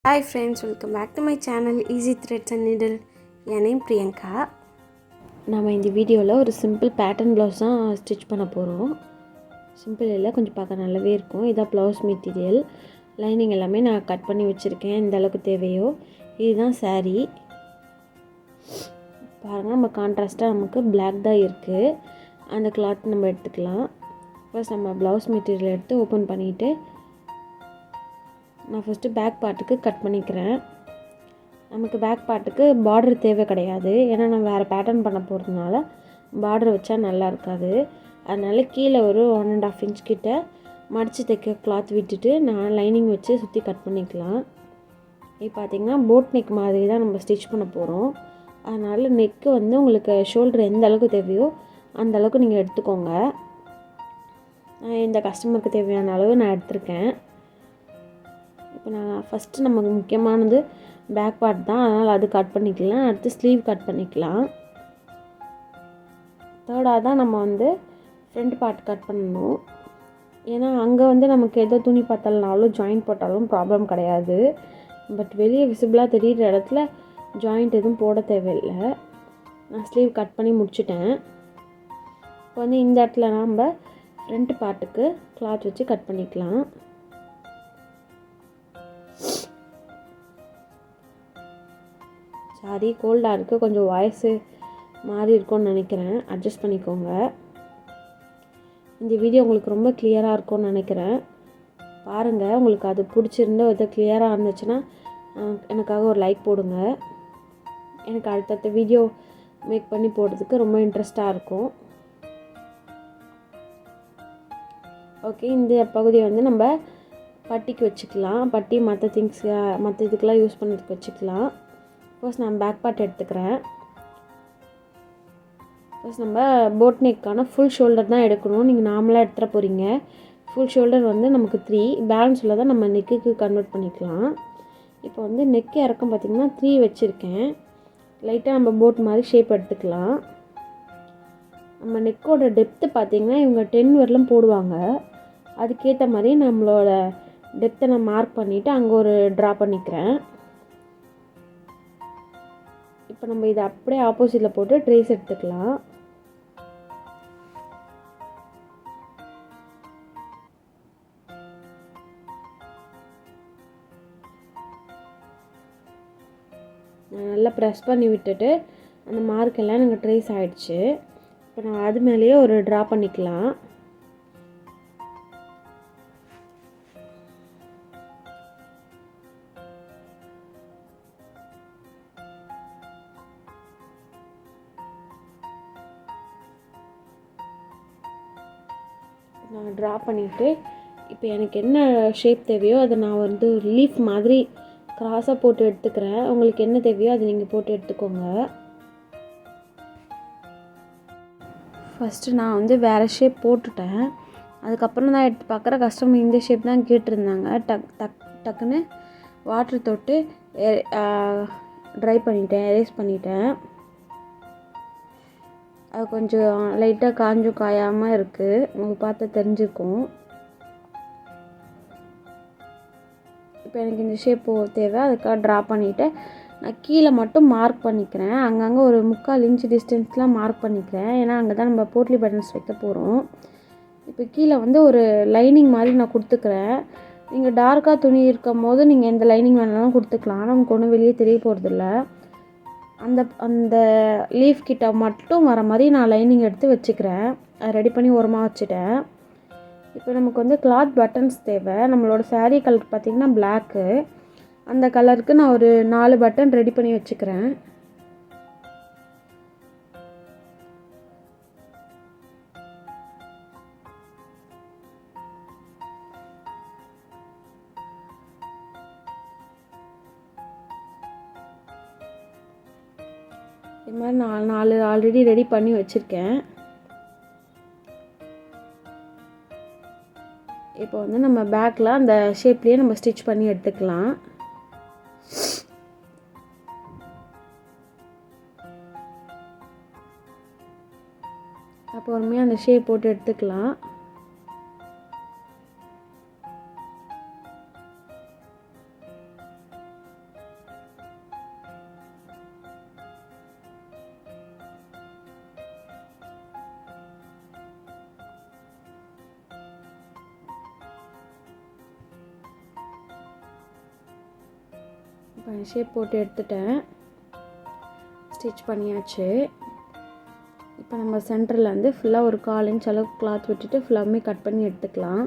Hi friends, welcome back to my channel Easy Threads and Needle. N name Priyanka. நம்ம இந்த வீடியோவில் ஒரு simple pattern blouse தான் stitch பண்ண போகிறோம். சிம்பிள் இல்லை, கொஞ்சம் பார்க்க நல்லாவே இருக்கும். இதான் ப்ளவுஸ் மெட்டீரியல். லைனிங் எல்லாமே நான் கட் பண்ணி வச்சுருக்கேன், எந்த அளவுக்கு தேவையோ. இதுதான் saree. பாருங்கள், நம்ம கான்ட்ராஸ்ட்டாக நமக்கு பிளாக் தான் இருக்குது. அந்த கிளாத் நம்ம எடுத்துக்கலாம். ஃபர்ஸ்ட் நம்ம ப்ளவுஸ் மெட்டீரியல் எடுத்து ஓப்பன் பண்ணிவிட்டு நான் ஃபஸ்ட்டு பேக் பார்ட்டுக்கு கட் பண்ணிக்கிறேன். நமக்கு பேக் பார்ட்டுக்கு பார்டர் தேவை கிடையாது, ஏன்னா நம்ம வேறு பேட்டர்ன் பண்ண போகிறதுனால பார்டர் வச்சா நல்லா இருக்காது. அதனால் கீழே ஒரு 1.5 inch கிட்ட மடித்து தைக்க கிளாத் விட்டுட்டு நான் லைனிங் வச்சு சுற்றி கட் பண்ணிக்கலாம். இப்போ பார்த்திங்கன்னா போட் நெக் மாதிரி தான் நம்ம ஸ்டிச் பண்ண போகிறோம். அதனால் நெக்கு வந்து உங்களுக்கு ஷோல்டர் எந்த அளவுக்கு தேவையோ அந்த அளவுக்கு நீங்கள் எடுத்துக்கோங்க. இந்த கஸ்டமருக்கு தேவையான அளவு நான் எடுத்திருக்கேன். இப்போ நான் ஃபஸ்ட்டு நமக்கு முக்கியமானது பேக் பார்ட் தான், அதனால் அது கட் பண்ணிக்கலாம். அடுத்து ஸ்லீவ் கட் பண்ணிக்கலாம். தேர்டாக தான் நம்ம வந்து ஃப்ரண்ட் பார்ட் கட் பண்ணணும். ஏன்னா அங்கே வந்து நமக்கு ஏதோ துணி பத்தலைனாலும் ஜாயிண்ட் போட்டாலும் ப்ராப்ளம் கிடையாது. பட் வெளியே விசிபிளாக தெரிகிற இடத்துல ஜாயிண்ட் எதுவும் போட தேவையில்லை. நான் ஸ்லீவ் கட் பண்ணி முடிச்சிட்டேன். இப்போ வந்து இந்த இடத்துல நம்ம ஃப்ரண்ட் பார்ட்டுக்கு கிளாத் வச்சு கட் பண்ணிக்கலாம். சாரி, கோல்டாக இருக்குது, கொஞ்சம் வாய்ஸு மாறி இருக்கும்னு நினைக்கிறேன், அட்ஜஸ்ட் பண்ணிக்கோங்க. இந்த வீடியோ உங்களுக்கு ரொம்ப கிளியராக இருக்கும்னு நினைக்கிறேன். பாருங்கள், உங்களுக்கு அது பிடிச்சிருந்தோ எதோ கிளியராக இருந்துச்சுன்னா எனக்காக ஒரு லைக் போடுங்க. எனக்கு அடுத்தடுத்த வீடியோ மேக் பண்ணி போடுறதுக்கு ரொம்ப இன்ட்ரெஸ்ட்டாக இருக்கும். ஓகே, இந்த பகுதியை வந்து நம்ம பட்டிக்கு வச்சுக்கலாம். பட்டி மற்ற மற்ற இதுக்கெலாம் யூஸ் பண்ணுறதுக்கு வச்சுக்கலாம். ஃபர்ஸ்ட் நான் பேக் பார்ட் எடுத்துக்கிறேன். ஃபர்ஸ்ட் நம்ம போட் நெக்கான ஃபுல் ஷோல்டர் தான் எடுக்கணும். நீங்கள் நார்மலாக எடுத்துகிற போகிறீங்க. ஃபுல் ஷோல்டர் வந்து நமக்கு 3, பேலன்ஸில் தான் நம்ம நெக்குக்கு கன்வெர்ட் பண்ணிக்கலாம். இப்போ வந்து நெக்கு இறக்கம் பார்த்திங்கன்னா 3 வச்சுருக்கேன். லைட்டாக நம்ம போட் மாதிரி ஷேப் எடுத்துக்கலாம். நம்ம நெக்கோட டெப்த்து பார்த்திங்கன்னா இவங்க 10 வரலும் போடுவாங்க. அதுக்கேற்ற மாதிரி நம்மளோட டெப்த்தை நான் மார்க் பண்ணிவிட்டு அங்கே ஒரு ட்ரா பண்ணிக்கிறேன். இப்போ நம்ம இதை அப்படியே ஆப்போசிட்டில் போட்டு ட்ரேஸ் எடுத்துக்கலாம். நான் நல்லா ப்ரெஸ் பண்ணி விட்டுட்டு அந்த மார்க் எல்லாம் எனக்கு ட்ரேஸ் ஆகிடுச்சு. இப்போ நான் அது மேலேயே ஒரு ட்ரா பண்ணிக்கலாம். நான் ட்ரா பண்ணிவிட்டு இப்போ எனக்கு என்ன ஷேப் தேவையோ அதை நான் வந்து லீஃப் மாதிரி கிராஸாக போட்டு எடுத்துக்கிறேன். உங்களுக்கு என்ன தேவையோ அதை நீங்கள் போட்டு எடுத்துக்கோங்க. ஃபஸ்ட்டு நான் வந்து வேறு ஷேப் போட்டுட்டேன். அதுக்கப்புறம் தான் எடுத்து பார்க்குற கஸ்டமர் இந்த ஷேப் தான் கேட்டிருந்தாங்க. டக்குன்னு வாட்டர் தொட்டு ட்ரை பண்ணிட்டேன், எரேஸ் பண்ணிட்டேன். அது கொஞ்சம் லைட்டாக காஞ்சும் காயாமல் இருக்குது, உங்களுக்கு பார்த்து தெரிஞ்சுருக்கும். இப்போ எனக்கு இந்த ஷேப் தேவை, அதுக்காக ட்ரா பண்ணிவிட்டு நான் கீழே மட்டும் மார்க் பண்ணிக்கிறேன். அங்கங்கே ஒரு 3/4 inch டிஸ்டன்ஸ்லாம் மார்க் பண்ணிக்கிறேன், ஏன்னா அங்கே தான் நம்ம போட்லி பட்டன்ஸ் வைக்க போகிறோம். இப்போ கீழே வந்து ஒரு லைனிங் மாதிரி நான் கொடுத்துக்கிறேன். நீங்கள் டார்க்காக துணி இருக்கும் போது நீங்கள் எந்த லைனிங் வேணாலும் கொடுத்துக்கலாம், நமக்கு ஒன்றும் வெளியே தெரிய போகிறதில்ல. அந்த லீஃப் கிட்ட மட்டும் வர மாதிரி நான் லைனிங் எடுத்து வச்சுக்கிறேன். அதை ரெடி பண்ணி ஓரமாக வச்சுட்டேன். இப்போ நமக்கு வந்து கிளாத் பட்டன்ஸ் தேவை. நம்மளோட saree கலர் பார்த்திங்கன்னா பிளாக்கு. அந்த கலருக்கு நான் ஒரு 4 பட்டன் ரெடி பண்ணி வச்சுக்கிறேன். இது மாதிரி 4 ஆல்ரெடி ரெடி பண்ணி வச்சுருக்கேன். இப்போ வந்து நம்ம பேக்கில் அந்த ஷேப்லேயே நம்ம ஸ்டிச் பண்ணி எடுத்துக்கலாம். பொறுமையாக அந்த ஷேப் போட்டு எடுத்துக்கலாம். இப்போ ஷேப் போட்டு எடுத்துட்டேன், ஸ்டிச் பண்ணியாச்சு. இப்போ நம்ம சென்டரில் வந்து ஃபுல்லாக ஒரு 1/4 இன்ச் அளவுக்கு கிளாத் விட்டுட்டு ஃபுல்லாமே கட் பண்ணி எடுத்துக்கலாம்.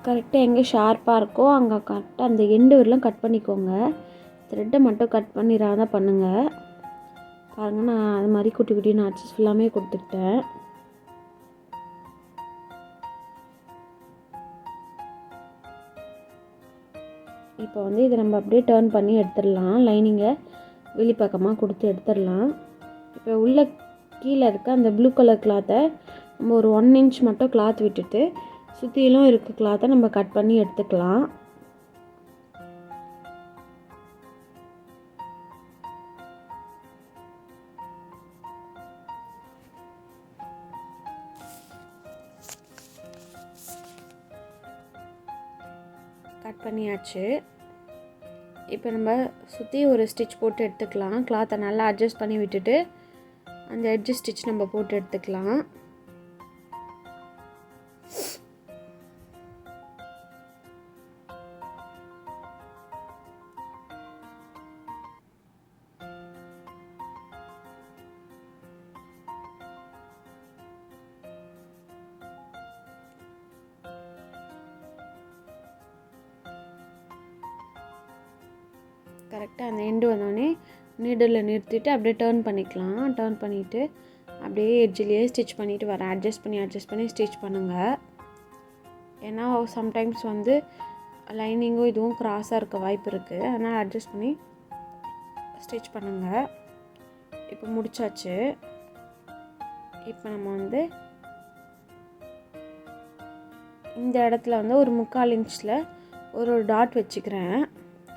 கரெக்டாக எங்கே ஷார்ப்பாக இருக்கோ அங்கே கரெக்டாக அந்த எண்டு வரலாம் கட் பண்ணிக்கோங்க. த்ரெட்டை மட்டும் கட் பண்ணிடாத பண்ணுங்கள். பாருங்கள், நான் அது மாதிரி குட்டி குட்டி நாட்ஸ் ஃபுல்லாமே கொடுத்துக்கிட்டேன். இப்போ வந்து இதை நம்ம அப்படியே டர்ன் பண்ணி எடுத்துடலாம். லைனிங்கை வெளிப்பக்கமாக கொடுத்து எடுத்துடலாம். இப்போ உள்ள கீழே இருக்க அந்த ப்ளூ கலர் கிளாத்தை நம்ம ஒரு 1 இன்ச் மட்டும் கிளாத் விட்டுட்டு சுற்றிலும் இருக்க கிளாத்தை நம்ம கட் பண்ணி எடுத்துக்கலாம். கட் பண்ணியாச்சு. இப்போ நம்ம சுற்றி ஒரு ஸ்டிச் போட்டு எடுத்துக்கலாம். கிளாத்தை நல்லா அட்ஜஸ்ட் பண்ணி விட்டுட்டு அந்த எட்ஜ் ஸ்டிச் நம்ம போட்டு எடுத்துக்கலாம். கரெக்டாக அந்த எண்டு வந்தோடனே நீடில் நிறுத்திட்டு அப்படியே டர்ன் பண்ணிக்கலாம். டர்ன் பண்ணிவிட்டு அப்படியே எட்ஜிலேயே ஸ்டிச் பண்ணிவிட்டு வரேன். அட்ஜஸ்ட் பண்ணி ஸ்டிச் பண்ணுங்கள். ஏன்னா சம்டைம்ஸ் வந்து லைனிங்கும் இதுவும் க்ராஸாக இருக்க வாய்ப்பு இருக்குது. அதனால் அட்ஜஸ்ட் பண்ணி ஸ்டிச் பண்ணுங்கள். இப்போ முடிச்சாச்சு. இப்போ நம்ம வந்து இந்த இடத்துல வந்து ஒரு 3/4 இன்ச்சில் ஒரு டாட் வச்சுக்கிறேன்.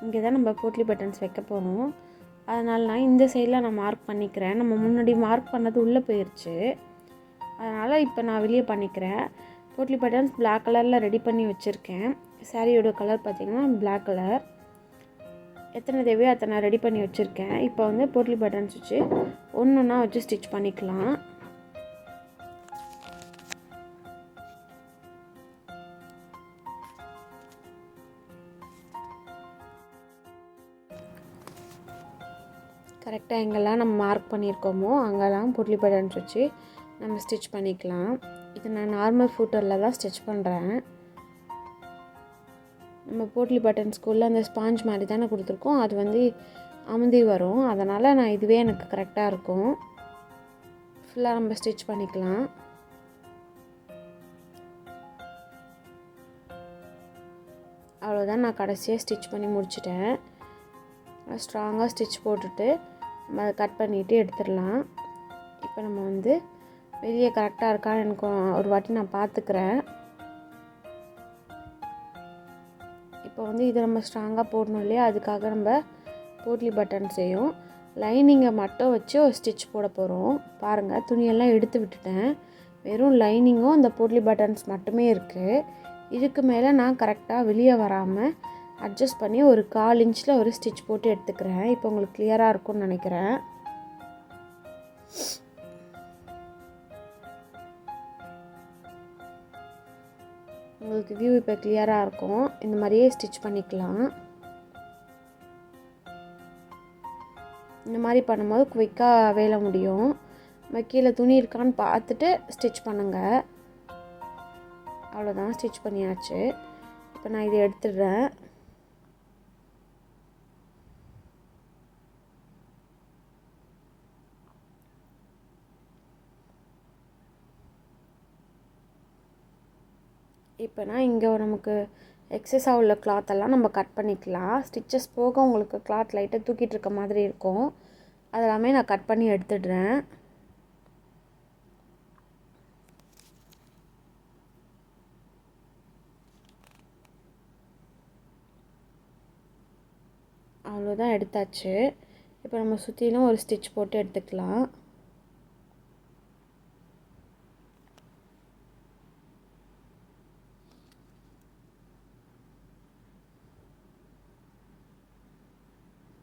இங்கே தான் நம்ம போட்லி பட்டன்ஸ் வைக்க போகிறோம். அதனால் நான் இந்த சைடில் நான் மார்க் பண்ணிக்கிறேன். நம்ம முன்னாடி மார்க் பண்ணது உள்ளே போயிடுச்சு, அதனால் இப்போ நான் வெளியே பண்ணிக்கிறேன். போட்லி பட்டன்ஸ் பிளாக் கலரில் ரெடி பண்ணி வச்சுருக்கேன். சாரியோட கலர் பார்த்திங்கன்னா பிளாக் கலர். எத்தனை தேவையோ அத்தனை ரெடி பண்ணி வச்சுருக்கேன். இப்போ வந்து போட்லி பட்டன்ஸ் வச்சு ஒன்றுன்னா வச்சு ஸ்டிச் பண்ணிக்கலாம். கரெக்டாக எங்கெல்லாம் நம்ம மார்க் பண்ணியிருக்கோமோ அங்கெல்லாம் போட்லி பட்டன்ஸ் வச்சு நம்ம ஸ்டிச் பண்ணிக்கலாம். இது நான் நார்மல் ஃபூட்டரில் தான் ஸ்டிச் பண்ணுறேன். நம்ம போட்லி பட்டன்ஸ்குள்ளே அந்த ஸ்பாஞ்ச் மாதிரி தானே கொடுத்துருக்கோம், அது வந்து அமுந்தி வரும். அதனால் நான் இதுவே எனக்கு கரெக்டாக இருக்கும். ஃபுல்லாக நம்ம ஸ்டிச் பண்ணிக்கலாம். அவ்வளோதான், நான் கடைசியாக ஸ்டிச் பண்ணி முடிச்சிட்டேன். ஸ்ட்ராங்காக ஸ்டிச் போட்டுட்டு நம்ம கட் பண்ணிவிட்டு எடுத்துடலாம். இப்போ நம்ம வந்து வெளியே கரெக்டாக இருக்கான்னு எனக்கு ஒரு வாட்டி நான் பார்த்துக்கிறேன். இப்போ வந்து இதை நம்ம ஸ்ட்ராங்காக போடணும் இல்லையா, அதுக்காக நம்ம போட்லி பட்டன்ஸையும் லைனிங்கை மட்டும் வச்சு ஒரு ஸ்டிச் போட போகிறோம். பாருங்கள், துணியெல்லாம் எடுத்து விட்டுட்டேன். வெறும் லைனிங்கும் அந்த போட்லி பட்டன்ஸ் மட்டுமே இருக்குது. இதுக்கு மேலே நான் கரெக்டாக வெளியே வராமல் அட்ஜஸ்ட் பண்ணி ஒரு 1/4 இன்ச்சில் ஒரு ஸ்டிச் போட்டு எடுத்துக்கிறேன். இப்போ உங்களுக்கு கிளியராக இருக்கும்னு நினைக்கிறேன். உங்களுக்கு வியூ இப்போ கிளியராக இருக்கும். இந்த மாதிரியே ஸ்டிச் பண்ணிக்கலாம். இந்த மாதிரி பண்ணும்போது குயிக்காக வேலை முடியும். நம்ம கீழே துணி இருக்கான்னு பார்த்துட்டு ஸ்டிச் பண்ணுங்கள். அவ்வளோதான், ஸ்டிச் பண்ணியாச்சு. இப்போ நான் இதை எடுத்துடுறேன். இப்போனா இங்கே நமக்கு எக்ஸஸாக உள்ள கிளாத்தெல்லாம் நம்ம கட் பண்ணிக்கலாம். ஸ்டிச்சஸ் போக உங்களுக்கு கிளாத் லைட்டாக தூக்கிட்டு இருக்க மாதிரி இருக்கும். அதெல்லாமே நான் கட் பண்ணி எடுத்துடுறேன். அவ்வளோதான், எடுத்தாச்சு. இப்போ நம்ம சுற்றிலும் ஒரு ஸ்டிச் போட்டு எடுத்துக்கலாம்.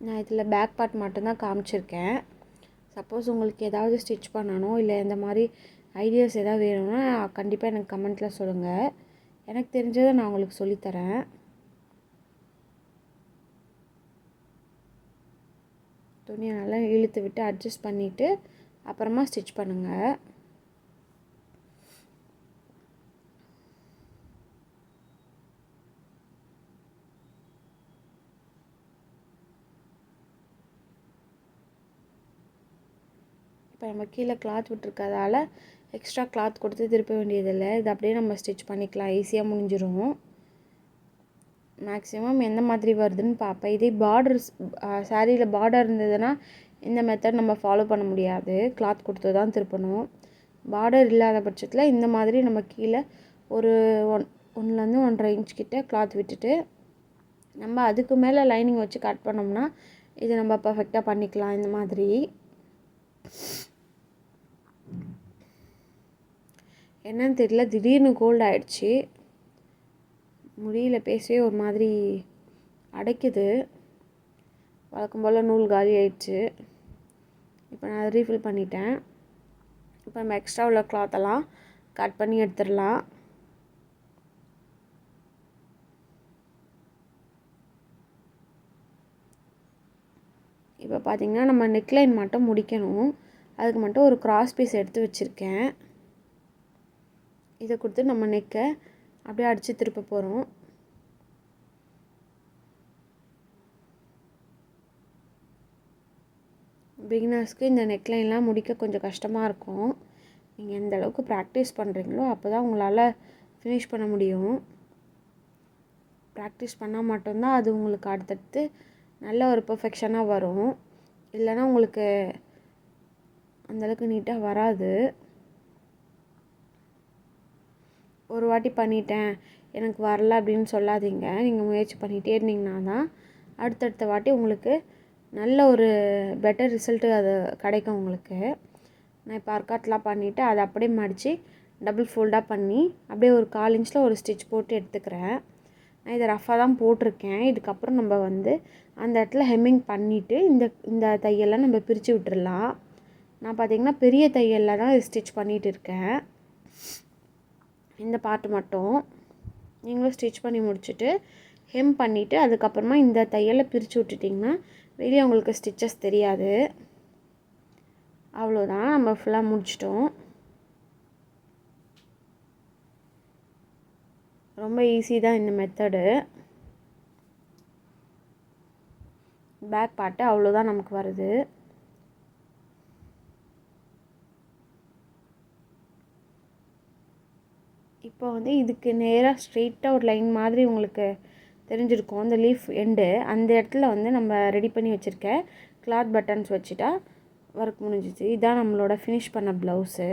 நான் இதில் பேக் பார்ட் மட்டும்தான் காமிச்சிருக்கேன். சப்போஸ் உங்களுக்கு ஏதாவது ஸ்டிச் பண்ணணும் இல்லை இந்த மாதிரி ஐடியாஸ் எதாவது வேணும்னா கண்டிப்பாக எனக்கு கமெண்ட்டில் சொல்லுங்கள். எனக்கு தெரிஞ்சதை நான் உங்களுக்கு சொல்லித்தரேன். துணியை நல்லா இழுத்து விட்டு அட்ஜஸ்ட் பண்ணிவிட்டு அப்புறமா ஸ்டிச் பண்ணுங்கள். இப்போ நம்ம கீழே கிளாத் விட்டுருக்கதால எக்ஸ்ட்ரா கிளாத் கொடுத்து திருப்ப வேண்டியதில்லை. இது அப்படியே நம்ம ஸ்டிச் பண்ணிக்கலாம், ஈஸியாக முடிஞ்சிடும். மேக்ஸிமம் எந்த மாதிரி வருதுன்னு பார்ப்பேன். இதே பார்டர்ஸ் சாரியில் பார்டர் இருந்ததுன்னா இந்த மெத்தட் நம்ம ஃபாலோ பண்ண முடியாது, கிளாத் கொடுத்து தான் திருப்பணும். பார்டர் இல்லாத பட்சத்தில் இந்த மாதிரி நம்ம கீழே ஒரு 1 1.5 இன்ச் கிட்ட கிளாத் விட்டுட்டு நம்ம அதுக்கு மேலே லைனிங் வச்சு கட் பண்ணோம்னா இது நம்ம பர்ஃபெக்டாக பண்ணிக்கலாம். இந்த மாதிரி என்னன்னு தெரியல, திடீர்னு கோல்ட் ஆகிடுச்சி, முடியல, பேசவே ஒரு மாதிரி அடைக்குது. வழக்கம் போல் நூல் காலி ஆயிடுச்சு. இப்போ நான் அதை ரீஃபில் பண்ணிட்டேன். இப்போ நம்ம எக்ஸ்ட்ரா உள்ள கிளாத்தெல்லாம் கட் பண்ணி எடுத்துடலாம். இப்போ பார்த்திங்கன்னா நம்ம நெக்லைன் மட்டும் முடிக்கணும். அதுக்கு மட்டும் ஒரு கிராஸ் பீஸ் எடுத்து வச்சுருக்கேன். இதை கொடுத்து நம்ம நெக்கை அப்படியே அடித்து திருப்ப போகிறோம். பிகினர்ஸ்க்கு இந்த நெக்லைன்லாம் முடிக்க கொஞ்சம் கஷ்டமாக இருக்கும். நீங்கள் எந்த அளவுக்கு ப்ராக்டிஸ் பண்ணுறீங்களோ அப்போ தான் உங்களால் ஃபினிஷ் பண்ண முடியும். ப்ராக்டிஸ் பண்ணால் மட்டும்தான் அது உங்களுக்கு அடுத்தடுத்து நல்ல ஒரு பர்ஃபெக்ஷனாக வரும். இல்லைன்னா உங்களுக்கு அந்தளவுக்கு நீட்டாக வராது. ஒரு வாட்டி பண்ணிட்டேன் எனக்கு வரல அப்படின்னு சொல்லாதீங்க. நீங்கள் முயற்சி பண்ணிகிட்டே இருந்தீங்கன்னா தான் அடுத்தடுத்த வாட்டி உங்களுக்கு நல்ல ஒரு பெட்டர் ரிசல்ட்டு அது கிடைக்கும் உங்களுக்கு. நான் இப்போ அர்க்காட்லாம் பண்ணிவிட்டு அதை அப்படியே மடித்து டபுள் ஃபோல்டாக பண்ணி அப்படியே ஒரு 1/4 இன்ச்சில் ஒரு ஸ்டிச் போட்டு எடுத்துக்கிறேன். நான் இதை ரஃபாக தான் போட்டிருக்கேன். இதுக்கப்புறம் நம்ம அந்த இடத்துல ஹெம்மிங் பண்ணிவிட்டு இந்த தையெல்லாம் நம்ம பிரித்து விட்டுடலாம். நான் பார்த்திங்கன்னா பெரிய தையலில் தான் இது ஸ்டிச் பண்ணிகிட்டு இருக்கேன். இந்த பார்ட் மட்டும் நீங்களும் ஸ்டிச் பண்ணி முடிச்சுட்டு ஹெம் பண்ணிவிட்டு அதுக்கப்புறமா இந்த தையலை பிரித்து விட்டுட்டிங்கன்னா வெளியே உங்களுக்கு ஸ்டிச்சஸ் தெரியாது. அவ்வளோதான், நம்ம ஃபுல்லாக முடிச்சிட்டோம். ரொம்ப ஈஸி தான் இந்த மெத்தடு. பேக் பார்ட்டு அவ்வளோதான் நமக்கு வருது. இப்போ இதுக்கு நேராக ஸ்ட்ரெயிட்டாக ஒரு லைன் மாதிரி உங்களுக்கு தெரிஞ்சிருக்கும். அந்த லீஃப் எண்டு அந்த இடத்துல நம்ம ரெடி பண்ணி வச்சுருக்க கிளாத் பட்டன்ஸ் வச்சுட்டா ஒர்க் முடிஞ்சிச்சு. இதுதான் நம்மளோட ஃபினிஷ் பண்ண ப்ளவுஸு.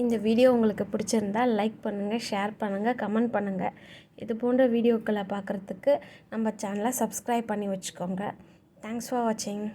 இந்த வீடியோ உங்களுக்கு பிடிச்சிருந்தால் லைக் பண்ணுங்கள், ஷேர் பண்ணுங்கள், கமெண்ட் பண்ணுங்கள். இது போன்ற வீடியோக்களை பார்க்குறதுக்கு நம்ம சேனலை சப்ஸ்கிரைப் பண்ணி வச்சுக்கோங்க. தேங்க்ஸ் ஃபார் வாட்சிங்.